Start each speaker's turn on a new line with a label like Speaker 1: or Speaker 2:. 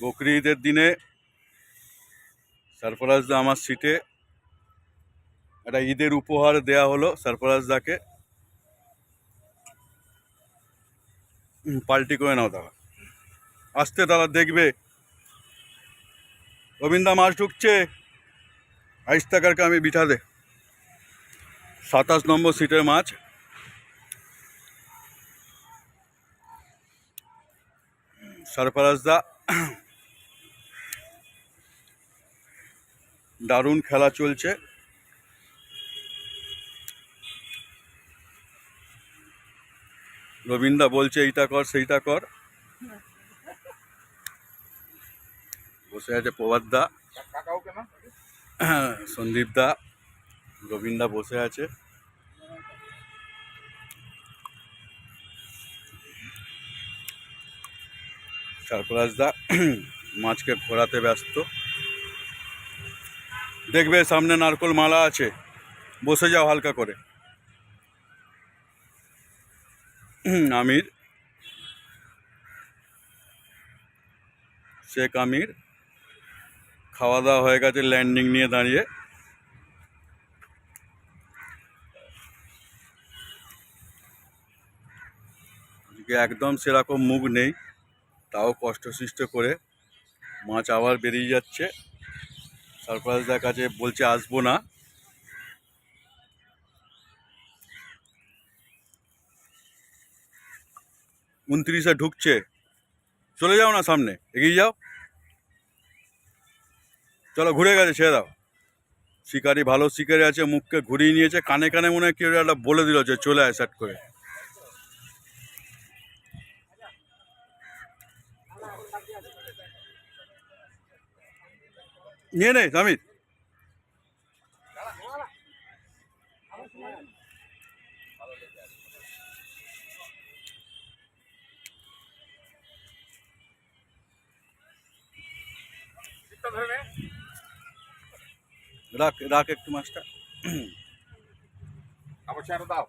Speaker 1: বকরি ঈদের দিনে সরফরাজদা আমার সিটে একটা ঈদের উপহার দেয়া হলো সরফরাজদাকে। পাল্টি করে নাও দাদা, আসতে দাদা দেখবে। গোবিন্দা মাছ ঢুকছে, 22 টাকার আমি বিঠা দে। 27 নম্বর সিটের মাছ। সরফরাজদা দারুণ খেলা চলছে। রবীন্দা বলছে এইটা কর সেইটা কর। বসে আছে প্রভাত দা, সন্দীপ দা, রবীন্দা বসে আছে। সরফরাজদা মাছকে ঘোরাতে ব্যস্ত। দেখবে সামনে নারকোল মালা আছে, বসে যাও হালকা করে। আমির, শেখ আমির খাওয়া দাওয়া হয়ে গেছে, ল্যান্ডিং নিয়ে দাঁড়িয়ে। একদম সেরকম মুখ নেই, তাও কষ্টসৃষ্ট করে মাছ আবার বেরিয়ে যাচ্ছে। সরফরাজদার কাছে বলছে আসবো না। উনত্রিশে ঢুকছে, চলে যাও না, সামনে এগিয়ে যাও। চলো, ঘুরে গেছে, ছেড়ে দাও। শিকারি ভালো শিকারি আছে, মুখকে ঘুরিয়ে নিয়েছে, কানে কানে মনে হয় কেউ একটা বলে দিল যে চলে আয় সাট করে। নিয়ে নে আমির। রাখ রাখ একটু মাছটা।
Speaker 2: আবার দাও।